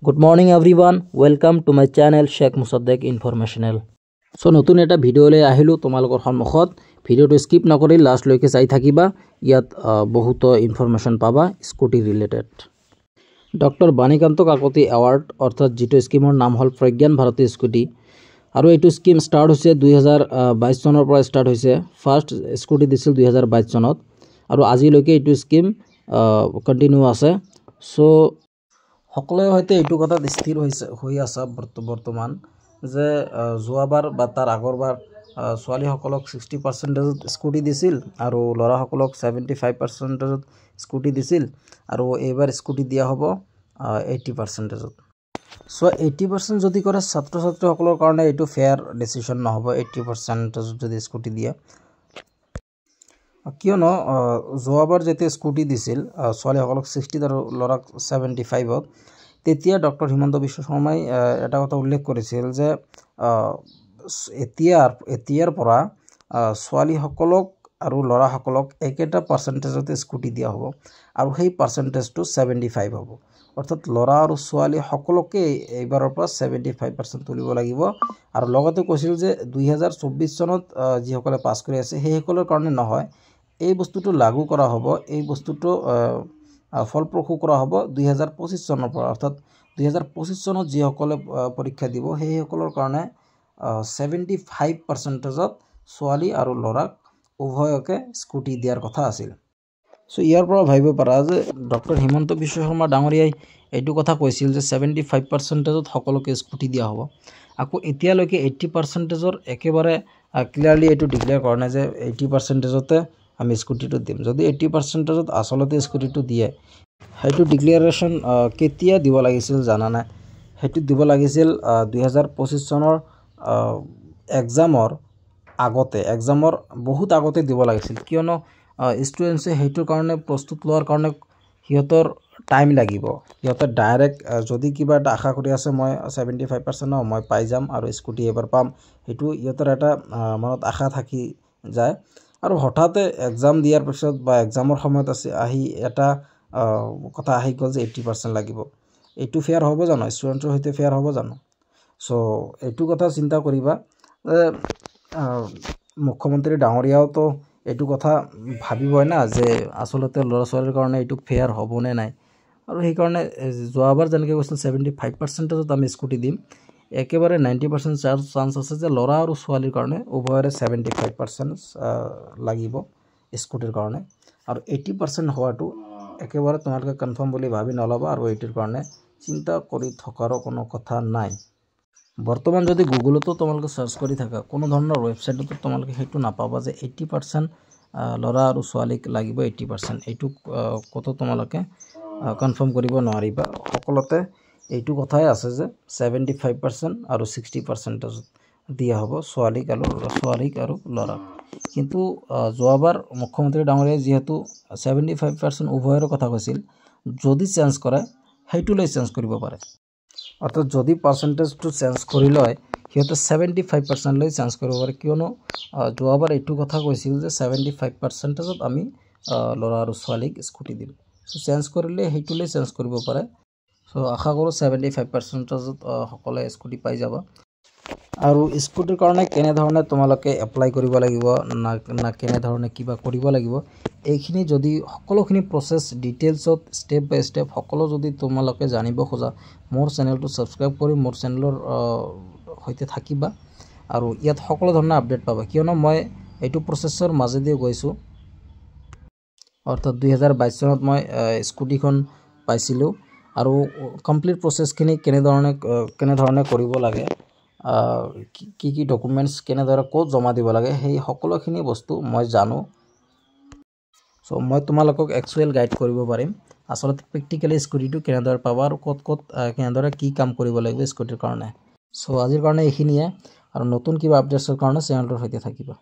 Good morning everyone, welcome to my channel Sheikh Musaddiq Informational. So নতুন এটা video লৈ আহিলো তোমালোকৰ সন্মুখত ভিডিওটো স্কিপ নকৰি লাষ্ট লৈকে চাই থাকিবা ইয়াত বহুত ইনফৰমেশন পাবা scooty related doctor Banikanta Kakati award অৰ্থাৎ জিটো স্কিমৰ নাম হল প্ৰজ্ঞান ভাৰতী স্কুটি আৰু এইটো স্কিম ষ্টাৰ্ট হৈছে 2022 চনৰ পৰা ষ্টাৰ্ট হৈছে ফাৰ্স্ট স্কুটি দিছিল 2022 চনত আৰু আজিলৈকে এইটো স্কিম কন্টিনিউ আছে সো সকলোৱে হয়তো এইটো কথা স্থিৰ হৈ আছে বৰ্তমান যে যোৱাবাৰ বা তাৰ আগৰবাৰ ছোৱালী সকলক 60% স্কুটি দিছিল আৰু লৰা সকলক 75% স্কুটি দিছিল আৰু এইবাৰ স্কুটি দিয়া হ'ব 80% সো 80% যদি কৰে ছাত্ৰ ছাত্ৰী সকলৰ কাৰণে এইটো ফেয়াৰ ডিসিশন নহব 80% যদি স্কুটি দিয়া কিয়নো যোৱাবাৰ যেতিয়া স্কুটি দিছিল ছোৱালী সকলক 60 আৰু লৰাক 75 তেতিয়া ডক্টৰ হিমন্ত বিশ্ব শৰ্মাই এটা কথা উল্লেখ কৰিছিল যে এতিয়াৰ পৰা ছোৱালী সকলক আৰু লৰা সকলক একেটা পাৰ্সেন্টেজতে স্কুটি দিয়া হ'ব আৰু সেই পাৰ্সেন্টেজটো 75 হ'ব অৰ্থাৎ লৰা আৰু ছোৱালী সকলকে এইবাৰৰ পৰা 75% তুলিব লাগিব আৰু লগতে কৈছিল যে 2024 চনত যি সকলে পাস কৰি আছে সেই সকলৰ কাৰণে নহয় এই বস্তুটো লাগু কৰা হ'ব এই বস্তুটো ফলপ্ৰসূ কৰা হ'ব 2025 চনৰ পৰা অৰ্থাৎ 2025 চনত যি সকলে পৰীক্ষা দিব সেই সকলৰ কাৰণে 75%ত ছোৱালী আৰু লৰাক উভয়কে স্কুটি দিয়াৰ কথা আছিল সো ইয়াৰ পৰা ভাবিব পাৰা যে ডক্টৰ হিমন্ত বিশ্ব শৰ্মা ডাঙৰীয়াই এইটো কথা কৈছিল যে 75%ত সকলোকে স্কুটি দিয়া হ'ব আকৌ এতিয়ালৈকে 80%ৰ একেবাৰে ক্লিয়াৰলি এইটো ডিক্লেয়াৰ কৰা নাই যে 80%তে আমি স্কুটিটো দিম যদি 80%ত আসলতে স্কুটিটো দিয়ে হেতু ডিক্লেয়াৰেশন কেতিয়া দিব লাগিছিল জানা না হেতু দিব লাগিছিল 2025 চনৰ এক্সামৰ আগতে এক্সামৰ বহুত আগতে দিব লাগিছিল কিয়নো ষ্টুডেন্টছে হেতুৰ কাৰণে প্ৰস্তুত লোৱাৰ কাৰণে হিয়তৰ টাইম লাগিব হিয়তে ডাইৰেক্ট যদি কিবা এটা আশা কৰি আছে মই 75% মই পাই যাম আৰু স্কুটি এবাৰ পাম হেতু হিয়তৰ এটা মনত আশা থাকি যায় আৰু হঠাতে এক্সাম দিয়াৰ পিছত বা এক্সামৰ সময়ত আছে আহি এটা কথা আহি গল যে 80% লাগিব এটো ফেয়াৰ হ'ব জানো ষ্টুডেন্টৰ হইতে ফেয়াৰ হ'ব জানো সো এটো কথা চিন্তা কৰিবা মুখ্যমন্ত্ৰী ডাঙৰীয়াও তো এটো কথা ভাবিবই না যে আসলতে লৰা ছোৱালীৰ কাৰণে এটো ফেয়াৰ হ'ব নে নাই আৰু সেই কাৰণে যোৱাবাৰ যেনেকৈ কৈছিল 75%ত আমি স্কুটি দিম একেবাৰে 90% চান্স আছে যে লৰা আৰু ছোৱালীৰ কাৰণে উভয়ৰে 75% লাগিব স্কুটিৰ কাৰণে আৰু 80% হোৱাটো একেবাৰে তোমালোকে কনফাৰ্ম বুলি ভাবি নলবা আৰু এইটোৰ কাৰণে চিন্তা কৰি থকাৰ কোনো কথা নাই বৰ্তমান যদি গুগলতো তোমালোকে সাৰ্চ কৰি থাকা কোনো ধৰণৰ ওয়েবসাইটতো তোমালোকে হেতু নাপাবা যে 80% লৰা আৰু ছোৱালীক লাগিব 80% এইটো কত তোমালোকে কনফাৰ্ম কৰিব নোৱাৰিবা সকলোতে এইটো কথাই আছে যে 75% আৰু 60% দিয়া হ'ব ছোৱালীক আৰু লৰা কিন্তু যোৱাবাৰ মুখ্যমন্ত্ৰী ডাঙৰীয়াই যেহেতু 75% উভয়ৰ কথা কৈছিল যদি চেঞ্জ কৰে হেতুলৈ চেঞ্জ কৰিব পাৰে অৰ্থাৎ যদি পাৰ্সেন্টেজটো চেঞ্জ কৰি লয় হিয়তে 75% লৈ চেঞ্জ কৰিব পাৰে কিয়নো যোৱাবাৰ এইটো কথা কৈছিল যে 75%ত আমি লৰা আৰু ছোৱালীক স্কুটি দিম সো চেঞ্জ কৰিলে হেতুলৈ চেঞ্জ কৰিব পাৰে সো আশা কৰো 75%ত সকলে স্কুটি পাই যাবা আৰু স্কুটিৰ কাৰণে কেনে ধৰণে তোমালোকে এপ্লাই কৰিব লাগিব না কেনে ধৰণে কিবা কৰিব লাগিব এইখিনি যদি সকলোখিনি প্ৰসেস ডিটেইলছত স্টেপ বাই স্টেপ সকলো যদি তোমালোকে জানিব খোজা মোৰ চেনেলটো সাবস্ক্ৰাইব কৰি মোৰ চেনেলৰ হৈতে থাকিবা আৰু ইয়াত সকলো ধৰণৰ আপডেট পাবা কিয়নো মই এইটো প্ৰসেসৰ মাজেদি গৈছো অৰ্থাৎ 2022 চনত মই স্কুটিখন পাইছিলো আৰু কমপ্লিট প্ৰসেসখিনি কেনে ধৰণে কৰিব লাগে কি ডকুমেন্টস কেনে ধৰণে কোড জমা দিব লাগে সেই সকলোখিনি বস্তু মই জানো সো মই তোমালোকক এক্সুৱেল গাইড কৰিব পাৰিম আসলতে প্ৰ্যাকটিক্যালি স্কুটিটো কেনে ধৰণে পাবা আৰু কোড কেনে ধৰণে কি কাম কৰিব লাগিব স্কুটিৰ কাৰণে সো আজিৰ কাৰণে এইখিনিয়ে আৰু নতুন কিবা আপডেটছৰ কাৰণে চেনেলটোৰ সৈতে থাকিবা